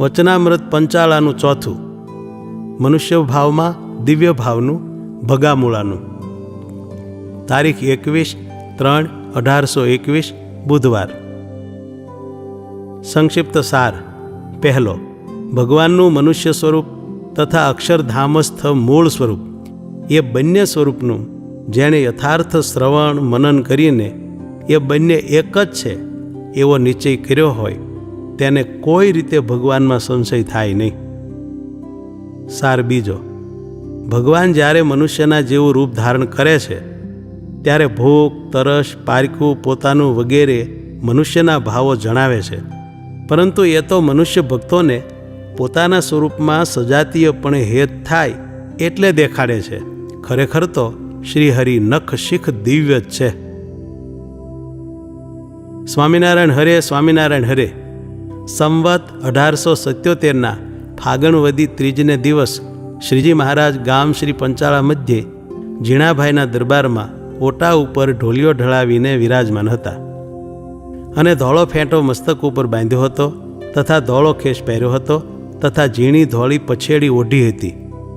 વચનામૃત પંચાળાનું ચોથું, મનુષ્ય ભાવમાં દિવ્ય ભાવનું ભગામૂળાનું. તારીખ 21/3/1821 બુધવાર. સંક્ષિપ્ત સાર. પહેલો, ભગવાનનું મનુષ્ય સ્વરૂપ તથા અક્ષરધામસ્થ મૂળ સ્વરૂપ એ બંને સ્વરૂપનું જેણે યથાર્થ શ્રવણ મનન કરીને એ બંને એક જ છે એવો નિશ્ચય કર્યો હોય તેને કોઈ રીતે ભગવાનમાં સંશય થાય નહીં. સાર બીજો, ભગવાન જ્યારે મનુષ્યના જેવું રૂપ ધારણ કરે છે ત્યારે ભૂખ, તરસ, પારકું, પોતાનું વગેરે મનુષ્યના ભાવો જણાવે છે, પરંતુ એ તો મનુષ્ય ભક્તોને પોતાના સ્વરૂપમાં સજાતીયપણે હેત થાય એટલે દેખાડે છે. ખરેખર તો શ્રીહરિ નખ શીખ દિવ્ય જ છે. સ્વામિનારાયણ હરે, સ્વામિનારાયણ હરે. સંવત 1877ના ફાગણવદી ત્રીજને દિવસ શ્રીજી મહારાજ ગામ શ્રી પંચાળા મધ્યે ઝીણાભાઈના દરબારમાં ઓટા ઉપર ઢોલિયો ઢળાવીને વિરાજમાન હતા અને ધોળો ફેંટો મસ્તક ઉપર બાંધ્યો હતો તથા ધોળો ખેસ પહેર્યો હતો તથા ઝીણી ધોળી પછેડી ઓઢી હતી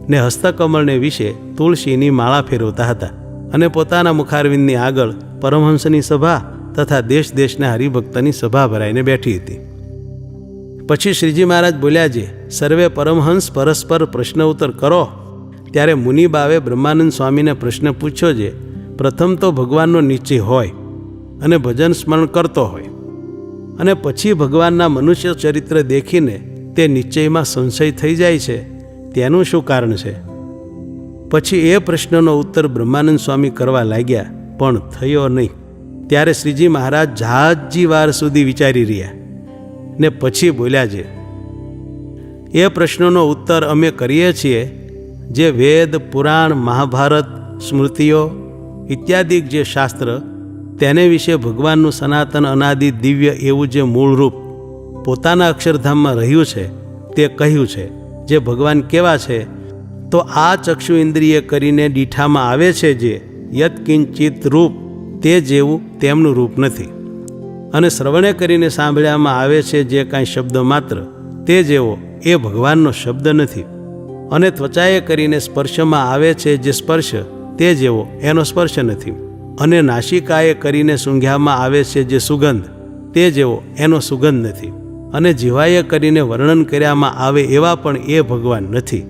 ને હસ્તકમળને વિશે તુલસીની માળા ફેરવતા હતા અને પોતાના મુખારવિંદની આગળ પરમહંસની સભા તથા દેશ દેશના હરિભક્તની સભા ભરાઈને બેઠી હતી. પછી શ્રીજી મહારાજ બોલ્યા, જે સર્વે પરમહંસ પરસ્પર પ્રશ્ન ઉત્તર કરો. ત્યારે મુનિબાવે બ્રહ્માનંદ સ્વામીને પ્રશ્ન પૂછ્યો, જે પ્રથમ તો ભગવાનનો નિશ્ચય હોય અને ભજન સ્મરણ કરતો હોય અને પછી ભગવાનના મનુષ્ય ચરિત્ર દેખીને તે નિશ્ચયમાં સંશય થઈ જાય છે, તેનું શું કારણ છે? પછી એ પ્રશ્નનો ઉત્તર બ્રહ્માનંદ સ્વામી કરવા લાગ્યા, પણ થયો નહીં. ત્યારે શ્રીજી મહારાજ જહાજી વાર સુધી વિચારી રહ્યા ને પછી બોલ્યા, છે એ પ્રશ્નનો ઉત્તર અમે કરીએ છીએ જે વેદ, પુરાણ, મહાભારત, સ્મૃતિઓ ઇત્યાદિ જે શાસ્ત્ર તેને વિશે ભગવાનનું સનાતન અનાદિ દિવ્ય એવું જે મૂળ રૂપ પોતાના અક્ષરધામમાં રહ્યું છે તે કહ્યું છે. જે ભગવાન કેવા છે તો આ ચક્ષુ ઇન્દ્રિય કરીને દીઠામાં આવે છે, જે યત કિંચિત રૂપ તે જેવું તેમનું રૂપ નથી, અને શ્રવણે કરીને સાંભળ્યામાં આવે છે જે કાંઈ શબ્દ માત્ર તે જેવો એ ભગવાનનો શબ્દ નથી, અને ત્વચાએ કરીને સ્પર્શમાં આવે છે જે સ્પર્શ તે જેવો એનો સ્પર્શ નથી, અને નાસિકાએ કરીને સૂંઘ્યામાં આવે છે જે સુગંધ તે જેવો એનો સુગંધ નથી, અને જીવાએ કરીને વર્ણન કર્યામાં આવે એવા પણ એ ભગવાન નથી,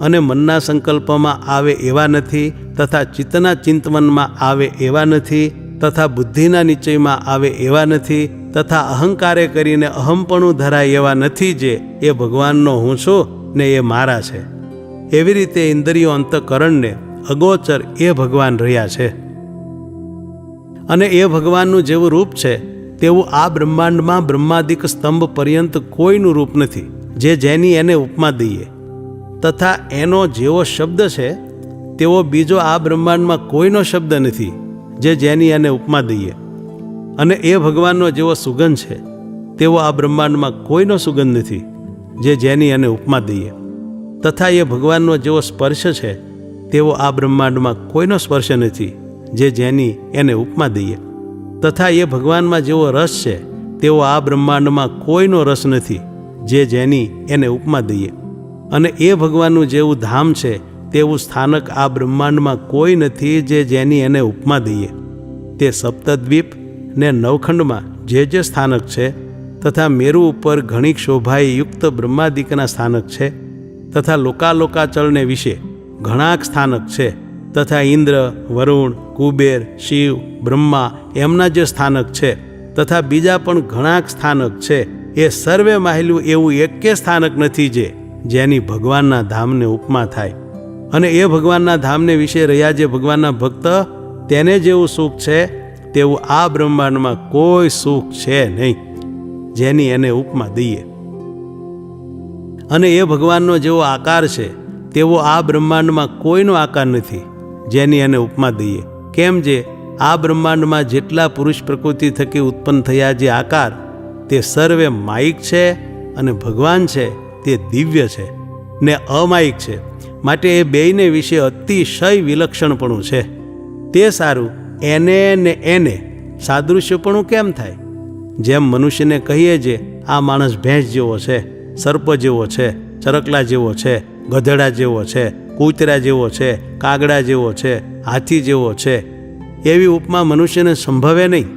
અને મનના સંકલ્પમાં આવે એવા નથી, તથા ચિત્તના ચિંતવનમાં આવે એવા નથી, તથા બુદ્ધિના નિશ્ચયમાં આવે એવા નથી, તથા અહંકારે કરીને અહમપણું ધરાય એવા નથી, જે એ ભગવાનનો હું છું ને એ મારા છે. એવી રીતે ઇન્દ્રિયો અંતઃકરણને અગોચર એ ભગવાન રહ્યા છે. અને એ ભગવાનનું જેવું રૂપ છે તેવું આ બ્રહ્માંડમાં બ્રહ્માદિક સ્તંભ પર્યંત કોઈનું રૂપ નથી, જેની એને ઉપમા દઈએ, તથા એનો જેવો શબ્દ છે તેવો બીજો આ બ્રહ્માંડમાં કોઈનો શબ્દ નથી, જેની એને ઉપમા દઈએ. અને એ ભગવાનનો જેવો સુગંધ છે તેવો આ બ્રહ્માંડમાં કોઈનો સુગંધ નથી, જેની એને ઉપમા દઈએ. તથા એ ભગવાનનો જેવો સ્પર્શ છે તેવો આ બ્રહ્માંડમાં કોઈનો સ્પર્શ નથી, જેની એને ઉપમા દઈએ. તથા એ ભગવાનમાં જેવો રસ છે તેવો આ બ્રહ્માંડમાં કોઈનો રસ નથી, જેની એને ઉપમા દઈએ. અને એ ભગવાનનું જેવું ધામ છે તેવું સ્થાનક આ બ્રહ્માંડમાં કોઈ નથી, જેની એને ઉપમા દઈએ. તે સપ્તદ્વીપ ને નવખંડમાં જે સ્થાનક છે, તથા મેરુ ઉપર ઘણી શોભાએ યુક્ત બ્રહ્માદિકના સ્થાનક છે, તથા લોકાલોકાચળને વિશે ઘણાક સ્થાનક છે, તથા ઇન્દ્ર, વરુણ, કુબેર, શિવ, બ્રહ્મા એમના જે સ્થાનક છે, તથા બીજા પણ ઘણાક સ્થાનક છે, એ સર્વે માહેલું એવું એકે સ્થાનક નથી, જેની ભગવાનના ધામને ઉપમા થાય. અને એ ભગવાનના ધામને વિશે રહ્યા જે ભગવાનના ભક્ત તેને જેવું સુખ છે તેવું આ બ્રહ્માંડમાં કોઈ સુખ છે નહીં, જેની એને ઉપમા દઈએ. અને એ ભગવાનનો જેવો આકાર છે તેવો આ બ્રહ્માંડમાં કોઈનો આકાર નથી, જેની એને ઉપમા દઈએ. કેમ જે આ બ્રહ્માંડમાં જેટલા પુરુષ પ્રકૃતિ થકી ઉત્પન્ન થયા જે આકાર તે સર્વે માયિક છે, અને ભગવાન છે તે દિવ્ય છે ને અમાયિક છે, માટે એ બેયને વિશે અતિશય વિલક્ષણપણું છે. તે સારું એને ને એને સાદૃશ્યપણું કેમ થાય? જેમ મનુષ્યને કહીએ જે આ માણસ ભેંસ જેવો છે, સર્પ જેવો છે, ચરકલા જેવો છે, ગધેડા જેવો છે, કૂતરા જેવો છે, કાગડા જેવો છે, હાથી જેવો છે, એવી ઉપમા મનુષ્યને સંભવે નહીં.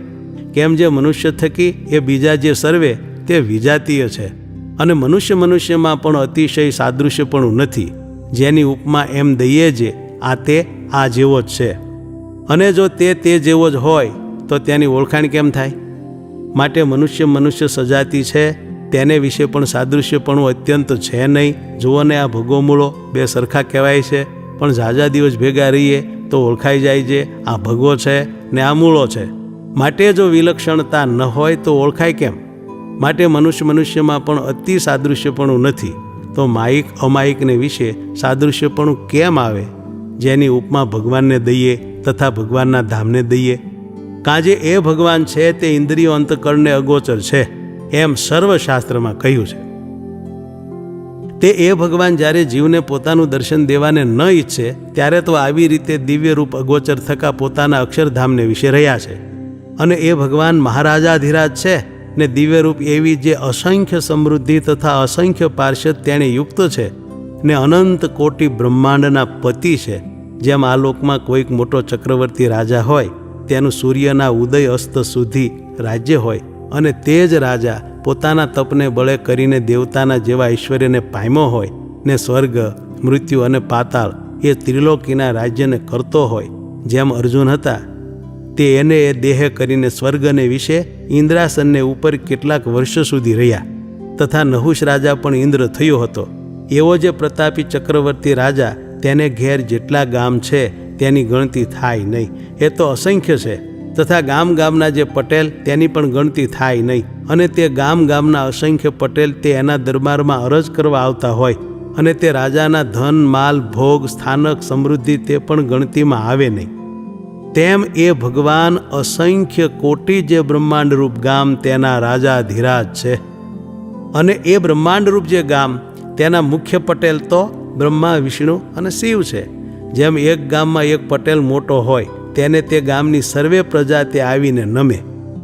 કેમ જે મનુષ્ય થકી એ બીજા જે સર્વે તે વિજાતીય છે, અને મનુષ્યમાં પણ અતિશય સાદૃશ્યપણું નથી. જેની ઉપમા એમ દઈએ જે આ તે આ જેવો જ છે, અને જો તે જેવો જ હોય તો તેની ઓળખાણ કેમ થાય? માટે મનુષ્ય સજાતી છે, તેને વિશે પણ સાદૃશ્યપણું અત્યંત છે નહીં. જુઓ ને, આ ભગો મૂળો બે સરખા કહેવાય છે, પણ ઝાઝા દિવસ ભેગા રહીએ તો ઓળખાઈ જાય છે આ ભગો છે ને આ મૂળો છે. માટે જો વિલક્ષણતા ન હોય તો ઓળખાય કેમ? માટે મનુષ્યમાં પણ અતિ સાદૃશ્યપણું નથી, તો માયિક અમાયિકને વિશે સાદૃશ્યપણું કેમ આવે? જેની ઉપમા ભગવાનને દઈએ તથા ભગવાનના ધામને દઈએ. કાજે એ ભગવાન છે તે ઇન્દ્રિયો અંતકરણને અગોચર છે, એમ સર્વશાસ્ત્રમાં કહ્યું છે. તે એ ભગવાન જ્યારે જીવને પોતાનું દર્શન દેવાને ન ઈચ્છે ત્યારે તો આવી રીતે દિવ્ય રૂપ અગોચર થકા પોતાના અક્ષરધામને વિશે રહ્યા છે. અને એ ભગવાન મહારાજાધિરાજ છે ને દિવ્ય રૂપ એવી જે અસંખ્ય સમૃદ્ધિ તથા અસંખ્ય પાર્ષદ તેણે યુક્ત છે, ને અનંત કોટી બ્રહ્માંડના પતિ છે. જેમ આ લોકમાં કોઈક મોટો ચક્રવર્તી રાજા હોય, તેનું સૂર્યના ઉદય અસ્ત સુધી રાજ્ય હોય, અને તે જ રાજા પોતાના તપને બળે કરીને દેવતાના જેવા ઐશ્વર્યને પામ્યો હોય, ને સ્વર્ગ, મૃત્યુ અને પાતાળ એ ત્રિલોકીના રાજ્યને કરતો હોય. જેમ અર્જુન હતા તે એને એ દેહ કરીને સ્વર્ગને વિશે ઇન્દ્રાસનને ઉપર કેટલાક વર્ષો સુધી રહ્યા, તથા નહુષ રાજા પણ ઇન્દ્ર થયો હતો. એવો જે પ્રતાપી ચક્રવર્તી રાજા, તેને ઘેર જેટલા ગામ છે તેની ગણતી થાય નહીં, એ તો અસંખ્ય છે. તથા ગામના જે પટેલ તેની પણ ગણતી થાય નહીં, અને તે ગામના અસંખ્ય પટેલ તે એના દરબારમાં અરજ કરવા આવતા હોય, અને તે રાજાના ધન, માલ, ભોગ, સ્થાનક, સમૃદ્ધિ તે પણ ગણતીમાં આવે નહીં. તેમ એ ભગવાન અસંખ્ય કોટી જે બ્રહ્માંડરૂપ ગામ તેના રાજાધિરાજ છે. અને એ બ્રહ્માંડરૂપ જે ગામ તેના મુખ્ય પટેલ તો બ્રહ્મા, વિષ્ણુ અને શિવ છે. જેમ એક ગામમાં એક પટેલ મોટો હોય, તેને તે ગામની સર્વે પ્રજા તે આવીને નમે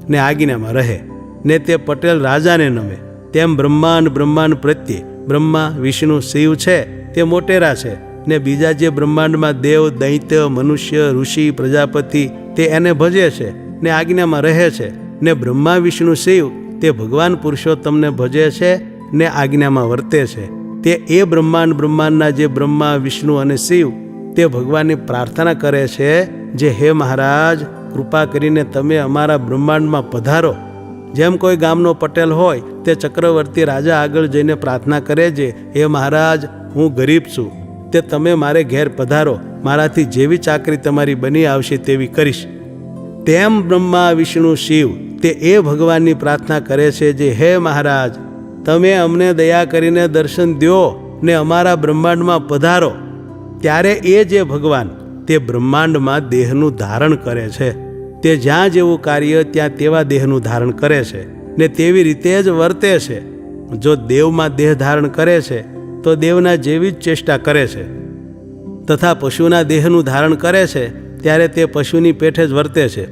ને આજ્ઞામાં રહે, ને તે પટેલ રાજાને નમે. તેમ બ્રહ્માંડ પ્રત્યે બ્રહ્મા, વિષ્ણુ, શિવ છે તે મોટેરા છે, ને બીજા જે બ્રહ્માંડમાં દેવ, દૈત્ય, મનુષ્ય, ઋષિ, પ્રજાપતિ તે એને ભજે છે ને આજ્ઞામાં રહે છે. ને બ્રહ્મા, વિષ્ણુ, શિવ તે ભગવાન પુરુષોત્તમને ભજે છે ને આજ્ઞામાં વર્તે છે. તે એ બ્રહ્માંડના જે બ્રહ્મા, વિષ્ણુ અને શિવ તે ભગવાનની પ્રાર્થના કરે છે, જે હે મહારાજ, કૃપા કરીને તમે અમારા બ્રહ્માંડમાં પધારો. જેમ કોઈ ગામનો પટેલ હોય તે ચક્રવર્તી રાજા આગળ જઈને પ્રાર્થના કરે છે, હે મહારાજ, હું ગરીબ છું, તે તમે મારે ઘેર પધારો, મારાથી જેવી ચાકરી તમારી બની આવશે તેવી કરીશ. તેમ બ્રહ્મા, વિષ્ણુ, શિવ તે એ ભગવાનની પ્રાર્થના કરે છે, જે હે મહારાજ, તમે અમને દયા કરીને દર્શન દો ને અમારા બ્રહ્માંડમાં પધારો. ત્યારે એ જે ભગવાન તે બ્રહ્માંડમાં દેહનું ધારણ કરે છે. તે જ્યાં જેવું કાર્ય ત્યાં તેવા દેહનું ધારણ કરે છે, ને તેવી રીતે જ વર્તે છે. જો દેવમાં દેહ ધારણ કરે છે તો દેવના જેવી જ ચેષ્ટા કરે છે, તથા પશુના દેહનું ધારણ કરે છે ત્યારે તે પશુની પેઠે જ વર્તે છે.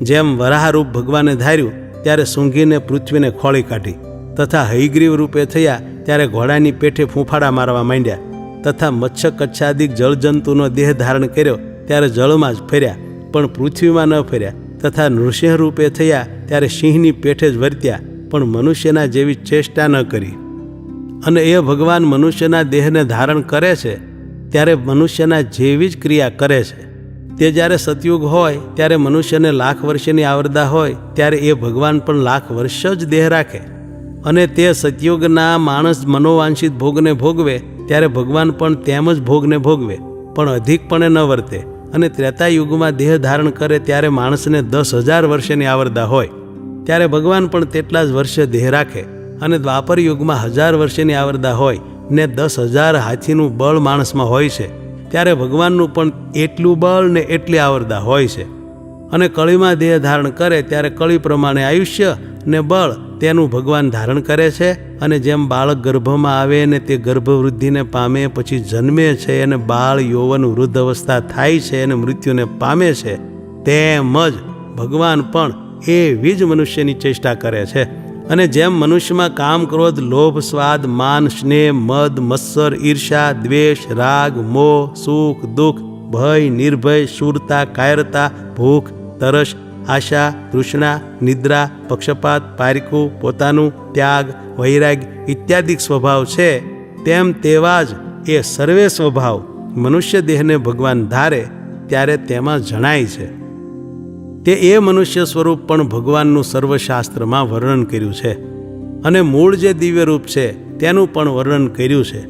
જેમ વરાહરૂપ ભગવાને ધાર્યું ત્યારે સૂંઘીને પૃથ્વીને ખોળી કાઢી, તથા હયગ્રીવ રૂપે થયા ત્યારે ઘોડાની પેઠે ફૂંફાડા મારવા માંડ્યા, તથા મત્સ્ય કચ્છાદિક જળજંતુનો દેહ ધારણ કર્યો ત્યારે જળમાં જ ફર્યા, પણ પૃથ્વીમાં ન ફર્યા. તથા નૃસિંહ રૂપે થયા ત્યારે સિંહની પેઠે જ વર્ત્યા, પણ મનુષ્યના જેવી ચેષ્ટા ન કરી. અને એ ભગવાન મનુષ્યના દેહને ધારણ કરે છે ત્યારે મનુષ્યના જેવી જ ક્રિયા કરે છે. તે જ્યારે સતયુગ હોય ત્યારે મનુષ્યને 1,00,000 વર્ષની આવરદા હોય ત્યારે એ ભગવાન પણ 1,00,000 વર્ષ જ દેહ રાખે. અને તે સતયુગના માણસ મનોવાંછિત ભોગને ભોગવે ત્યારે ભગવાન પણ તેમ જ ભોગને ભોગવે, પણ અધિકપણે ન વર્તે. અને ત્રેતાયુગમાં દેહ ધારણ કરે ત્યારે માણસને 10,000 વર્ષની આવરદા હોય ત્યારે ભગવાન પણ તેટલા જ વર્ષે દેહ રાખે. અને દ્વાપર યુગમાં 1000 વર્ષની આવરદા હોય ને 10,000 હાથીનું બળ માણસમાં હોય છે ત્યારે ભગવાનનું પણ એટલું બળ ને એટલી આવરદા હોય છે. અને કળીમાં દેહ ધારણ કરે ત્યારે કળી પ્રમાણે આયુષ્ય ને બળ તેનું ભગવાન ધારણ કરે છે. અને જેમ બાળક ગર્ભમાં આવે ને તે ગર્ભવૃદ્ધિને પામે, પછી જન્મે છે અને બાળ, યૌવન, વૃદ્ધ અવસ્થા થાય છે અને મૃત્યુને પામે છે, તેમ જ ભગવાન પણ એવી જ મનુષ્યની ચેષ્ટા કરે છે. અને જેમ મનુષ્યમાં કામ, ક્રોધ, લોભ, સ્વાદ, માન, સ્નેહ, મદ, મત્સર, ઈર્ષા, દ્વેષ, રાગ, મોહ, સુખ, દુઃખ, ભય, નિર્ભય, શૂરતા, કાયરતા, ભૂખ, તરસ, આશા, તૃષ્ણા, નિદ્રા, પક્ષપાત, પારીખું, પોતાનું, ત્યાગ, વૈરાગ ઇત્યાદિક સ્વભાવ છે, તેમ તેવા જ એ સર્વે સ્વભાવ મનુષ્ય દેહને ભગવાન ધારે ત્યારે તેમાં જણાય છે. તે એ મનુષ્ય સ્વરૂપ પણ ભગવાનનું સર્વશાસ્ત્રમાં વર્ણન કર્યું છે અને મૂળ જે દિવ્ય રૂપ છે તેનું પણ વર્ણન કર્યું છે.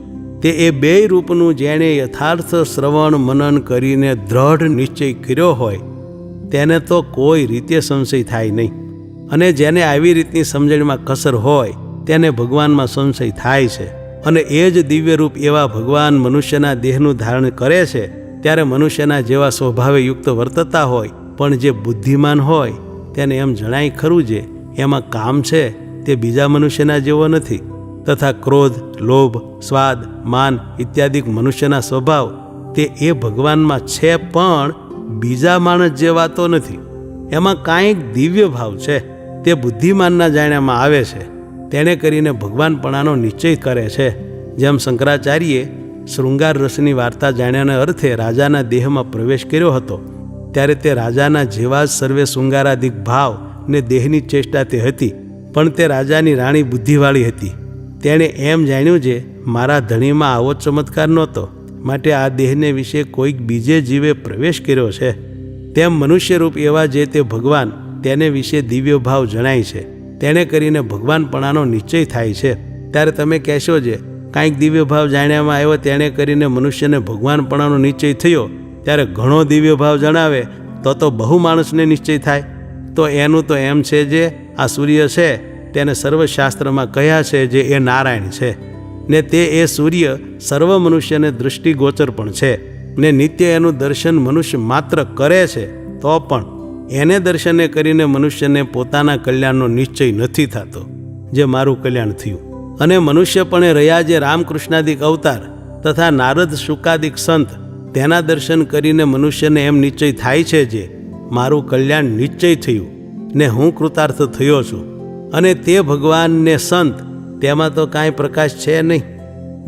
તે એ બેય રૂપનું જેણે યથાર્થ શ્રવણ મનન કરીને દ્રઢ નિશ્ચય કર્યો હોય તેને તો કોઈ રીતે સંશય થાય નહીં, અને જેને આવી રીતની સમજણમાં કસર હોય તેને ભગવાનમાં સંશય થાય છે. અને એ જ દિવ્ય રૂપ એવા ભગવાન મનુષ્યના દેહનું ધારણ કરે છે ત્યારે મનુષ્યના જેવા સ્વભાવે યુક્ત વર્તતા હોય, પણ જે બુદ્ધિમાન હોય તેને એમ જણાય ખરું જે એમાં કામ છે તે બીજા મનુષ્યના જેવો નથી, તથા ક્રોધ, લોભ, સ્વાદ, માન ઇત્યાદિક મનુષ્યના સ્વભાવ તે એ ભગવાનમાં છે પણ બીજા માણસ જેવા તો નથી. એમાં કાંઈક દિવ્ય ભાવ છે તે બુદ્ધિમાનના જાણ્યામાં આવે છે, તેણે કરીને ભગવાનપણાનો નિશ્ચય કરે છે. જેમ શંકરાચાર્યે શૃંગાર રસની વાર્તા જાણ્યાને અર્થે રાજાના દેહમાં પ્રવેશ કર્યો હતો ત્યારે તે રાજાના જેવા જ સર્વે શૃંગારાધિક ભાવ ને દેહની ચેષ્ટા તે હતી, પણ તે રાજાની રાણી બુદ્ધિવાળી હતી. તેણે એમ જાણ્યું જે મારા ધણીમાં આવો ચમત્કાર નહોતો, માટે આ દેહને વિશે કોઈક બીજે જીવે પ્રવેશ કર્યો છે. તેમ મનુષ્યરૂપ એવા જે તે ભગવાન તેને વિશે દિવ્ય ભાવ જણાય છે, તેણે કરીને ભગવાનપણાનો નિશ્ચય થાય છે. ત્યારે તમે કહેશો જે કાંઈક દિવ્ય ભાવ જાણ્યામાં આવ્યો તેણે કરીને મનુષ્યને ભગવાનપણાનો નિશ્ચય થયો, ત્યારે ઘણો દિવ્ય ભાવ જણાવે તો બહુ માણસને નિશ્ચય થાય. તો એનું તો એમ છે જે આ સૂર્ય છે તેને સર્વશાસ્ત્રમાં કહ્યા છે જે એ નારાયણ છે, ને તે એ સૂર્ય સર્વ મનુષ્યને દૃષ્ટિગોચર પણ છે, ને નિત્ય એનું દર્શન મનુષ્ય માત્ર કરે છે તો પણ એને દર્શને કરીને મનુષ્યને પોતાના કલ્યાણનો નિશ્ચય નથી થતો જે મારું કલ્યાણ થયું. અને મનુષ્યપણે રહ્યા જે રામકૃષ્ણાદિક અવતાર તથા નારદ શુકાદિક સંત તેના દર્શન કરીને મનુષ્યને એમ નિશ્ચય થાય છે જે મારું કલ્યાણ નિશ્ચય થયું ને હું કૃતાર્થ થયો છું. અને તે ભગવાન ને સંત તેમાં તો કાંઈ પ્રકાશ છે નહીં,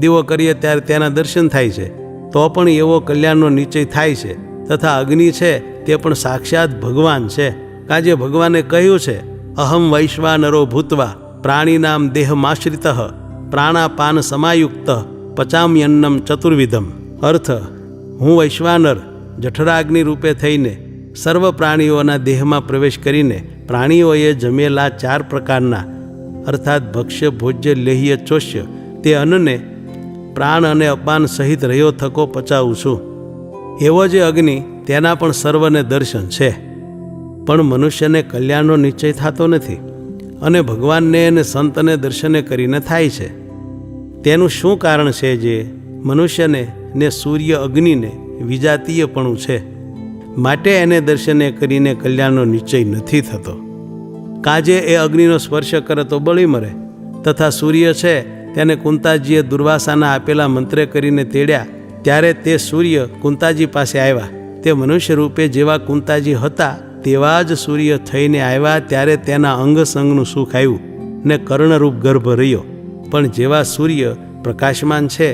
દીવો કરીએ ત્યારે તેના દર્શન થાય છે તો પણ એવો કલ્યાણનો નિશ્ચય થાય છે. તથા અગ્નિ છે તે પણ સાક્ષાત ભગવાન છે, કાજે ભગવાને કહ્યું છે અહમ વૈશ્વાનરો ભૂત્વા પ્રાણીનામ દેહમાશ્રિત પ્રાણાપાન સમાયુક્ત પચામ્યન્નમ ચતુર્વિધમ. અર્થ, હું વૈશ્વાનર જઠરાગ્નિ રૂપે થઈને સર્વ પ્રાણીઓના દેહમાં પ્રવેશ કરીને પ્રાણીઓએ જમેલા 4 પ્રકારના અર્થાત ભક્ષ્ય, ભોજ્ય, લેહ્ય, ચોષ્ય તે અન્નને પ્રાણ અને અપાન સહિત રહ્યો થકો પચાવું છું. એવો જે અગ્નિ તેના પણ સર્વને દર્શન છે, પણ મનુષ્યને કલ્યાણનો નિશ્ચય થતો નથી અને ભગવાનને અને સંતને દર્શને કરીને થાય છે. તેનું શું કારણ છે જે મનુષ્યને ને સૂર્ય અગ્નિને વિજાતીયપણું છે, માટે એને દર્શને કરીને કલ્યાણનો નિશ્ચય નથી થતો. કાજે એ અગ્નિનો સ્પર્શ કરે તો બળી મરે, તથા સૂર્ય છે તેને કુંતાજીએ દુર્વાસાના આપેલા મંત્રે કરીને તેડ્યા ત્યારે તે સૂર્ય કુંતાજી પાસે આવ્યા. તે મનુષ્ય રૂપે જેવા કુંતાજી હતા તેવા જ સૂર્ય થઈને આવ્યા ત્યારે તેના અંગસંગનું સુખ આવ્યું ને કર્ણરૂપ ગર્ભ રહ્યો. પણ જેવા સૂર્ય પ્રકાશમાન છે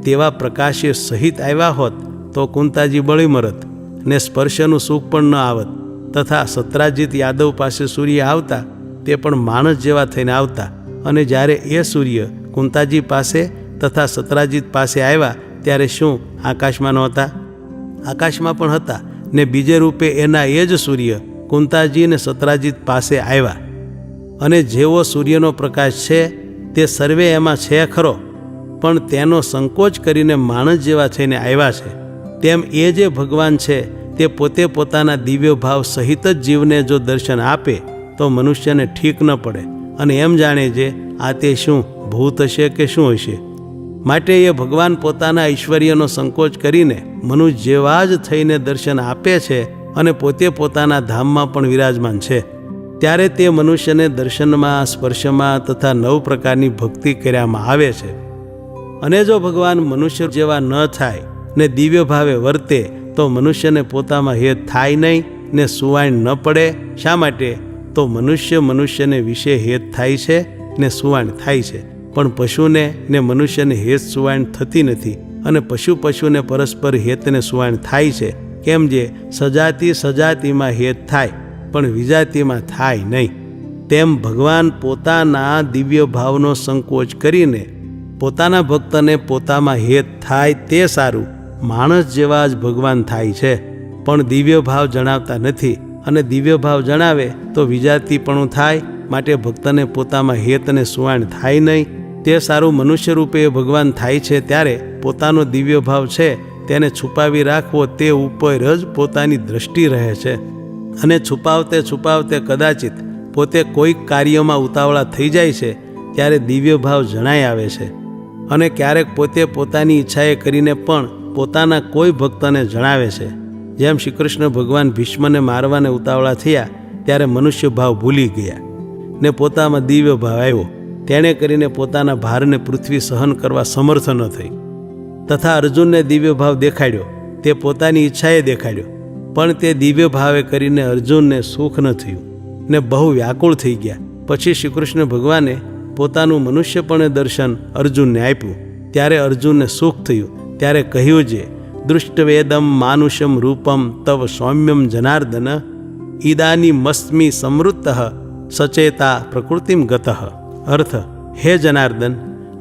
તેવા પ્રકાશ્ય સહિત આવ્યા હોત તો કુંતાજી બળી મરત ને સ્પર્શનું સુખ પણ ન આવત. તથા સત્રાજીત યાદવ પાસે સૂર્ય આવતા તે પણ માણસ જેવા થઈને આવતા, અને જ્યારે એ સૂર્ય કુંતાજી પાસે તથા સત્રાજીત પાસે આવ્યા ત્યારે શું આકાશમાં નહોતા? આકાશમાં પણ હતા, ને બીજે રૂપે એના એ જ સૂર્ય કુંતાજી ને સત્રાજીત પાસે આવ્યા. અને જેવો સૂર્યનો પ્રકાશ છે તે સર્વે એમાં છે ખરો, પણ તેનો સંકોચ કરીને માણસ જેવા થઈને આવ્યા છે. તેમ એ જે ભગવાન છે તે પોતે પોતાના દિવ્ય ભાવ સહિત જ જીવને જો દર્શન આપે તો મનુષ્યને ઠીક ન પડે અને એમ જાણે જે આ તે શું ભૂત હશે કે શું હશે. માટે એ ભગવાન પોતાના ઐશ્વર્યનો સંકોચ કરીને મનુષ્ય જેવા જ થઈને દર્શન આપે છે અને પોતે પોતાના ધામમાં પણ વિરાજમાન છે. ત્યારે તે મનુષ્યને દર્શનમાં, સ્પર્શમાં તથા 9 પ્રકારની ભક્તિ કરવામાં આવે છે. અને જો ભગવાન મનુષ્ય જેવા ન થાય ને દિવ્ય ભાવે વર્તે તો મનુષ્યને પોતામાં હેત થાય નહીં ને સુવાણ ન પડે. શા માટે? તો મનુષ્યને વિશે હેત થાય છે ને સુવાણ થાય છે, પણ પશુને ને મનુષ્યને હેત સુવાણ થતી નથી, અને પશુને પરસ્પર હેતને સુવાણ થાય છે. કેમ જે સજાતિમાં હેત થાય પણ વિજાતિમાં થાય નહીં, તેમ ભગવાન પોતાના દિવ્ય ભાવનો સંકોચ કરીને પોતાના ભક્તને પોતામાં હેત થાય તે સારું. માણસ જેવા જ ભગવાન થાય છે, પણ દિવ્ય ભાવ જણાવતા નથી, અને દિવ્ય ભાવ જણાવે તો વિજાતિપણું થાય, માટે ભક્તને પોતામાં હેતને સુવાણ થાય નહીં. તે સારું મનુષ્ય રૂપે ભગવાન થાય છે ત્યારે પોતાનો દિવ્ય ભાવ છે તેને છુપાવી રાખવો તે ઉપર જ પોતાની દ્રષ્ટિ રહે છે, અને છુપાવતે કદાચિત પોતે કોઈક કાર્યમાં ઉતાવળા થઈ જાય છે ત્યારે દિવ્ય ભાવ જણાઈ આવે છે, અને ક્યારેક પોતે પોતાની ઈચ્છાએ કરીને પણ પોતાના કોઈ ભક્તને જણાવે છે. જેમ શ્રી કૃષ્ણ ભગવાન ભીષ્મને મારવાને ઉતાવળા થયા ત્યારે મનુષ્ય ભાવ ભૂલી ગયા ને પોતામાં દિવ્ય ભાવ આવ્યો. તેણે કરીને પોતાના ભારને પૃથ્વી સહન કરવા સમર્થ ન થઈ. તથા અર્જુનને દિવ્ય ભાવ દેખાડ્યો, તે પોતાની ઈચ્છાએ દેખાડ્યો, પણ તે દિવ્ય ભાવે કરીને અર્જુનને સુખ ન થયું ને બહુ વ્યાકુળ થઈ ગયા. પછી શ્રી કૃષ્ણ ભગવાને પોતાનું મનુષ્યપણે દર્શન અર્જુનને આપ્યું, ત્યારે અર્જુનને સુખ થયું. ત્યારે કહ્યું છે, દૃષ્ટવેદમ માનુષમ રૂપમ તવ સૌમ્યમ જનાર્દન ઈદાની મસ્મી સમૃદ્ધ સચેતા પ્રકૃતિમ ગતઃ. અર્થ, હે જનાર્દન,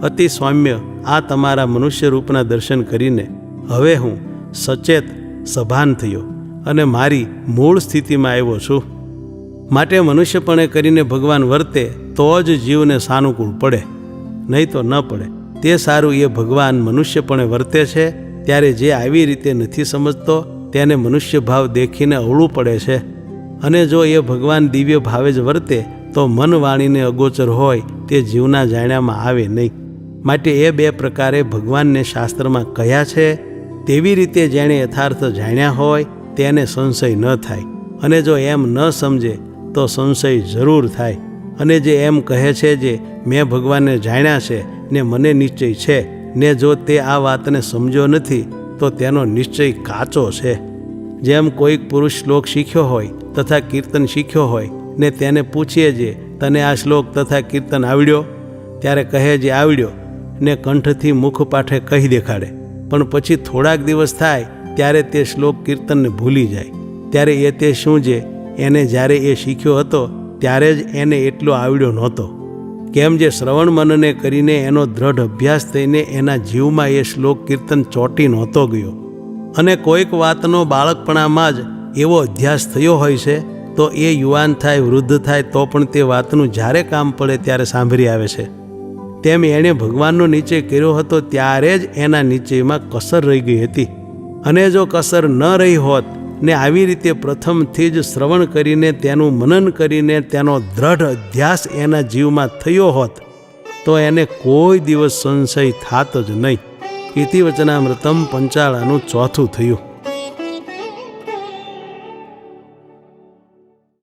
અતિ સૌમ્ય આ તમારા મનુષ્ય રૂપના દર્શન કરીને હવે હું સચેત સભાન થયો અને મારી મૂળ સ્થિતિમાં આવ્યો છું. માટે મનુષ્યપણે કરીને ભગવાન વર્તે તો જ જીવને સાનુકૂળ પડે, નહીં તો ન પડે. તે સારું એ ભગવાન મનુષ્યપણે વર્તે છે ત્યારે જે આવી રીતે નથી સમજતો તેને મનુષ્ય ભાવ દેખીને અવળું પડે છે, અને જો એ ભગવાન દિવ્ય ભાવે જ વર્તે તો મન વાણીને અગોચર હોય તે જીવના જાણ્યામાં આવે નહીં. માટે એ બે પ્રકારે ભગવાનને શાસ્ત્રમાં કહ્યા છે, તેવી રીતે જેણે યથાર્થ જાણ્યા હોય તેને સંશય ન થાય, અને જો એમ ન સમજે તો સંશય જરૂર થાય. અને જે એમ કહે છે જે મેં ભગવાનને જાણ્યા છે ને મને નિશ્ચય છે, ને જો તે આ વાતને સમજ્યો નથી તો તેનો નિશ્ચય કાચો છે. જેમ કોઈક પુરુષ શ્લોક શીખ્યો હોય તથા કીર્તન શીખ્યો હોય ને તેને પૂછીએ જે તને આ શ્લોક તથા કીર્તન આવડ્યો? ત્યારે કહે જે આવડ્યો, ને કંઠથી મુખ પાઠે કહી દેખાડે, પણ પછી થોડાક દિવસ થાય ત્યારે તે શ્લોક કીર્તનને ભૂલી જાય. ત્યારે એ તે શું જે એને જ્યારે એ શીખ્યો હતો ત્યારે જ એને એટલો આવડ્યો નહોતો. કેમ જે શ્રવણ મનને કરીને એનો દ્રઢ અભ્યાસ થઈને એના જીવમાં એ શ્લોક કીર્તન ચોંટી નહોતો ગયો, અને કોઈક વાતનો બાળકપણામાં જ એવો અધ્યાસ થયો હોય છે તો એ યુવાન થાય વૃદ્ધ થાય તો પણ તે વાતનું જ્યારે કામ પડે ત્યારે સાંભળી આવે છે. તેમ એણે ભગવાનનો નિશ્ચય કર્યો હતો ત્યારે જ એના નિશ્ચયમાં કસર રહી ગઈ હતી, અને જો કસર ન રહી હોત ને આવી રીતે પ્રથમથી જ શ્રવણ કરીને તેનું મનન કરીને તેનો દ્રઢ અધ્યાસ એના જીવમાં થયો હોત તો એને કોઈ દિવસ સંશય થાત જ નહીં. ઇતિ વચનામૃતમ પંચાળાનું ચોથું થયું.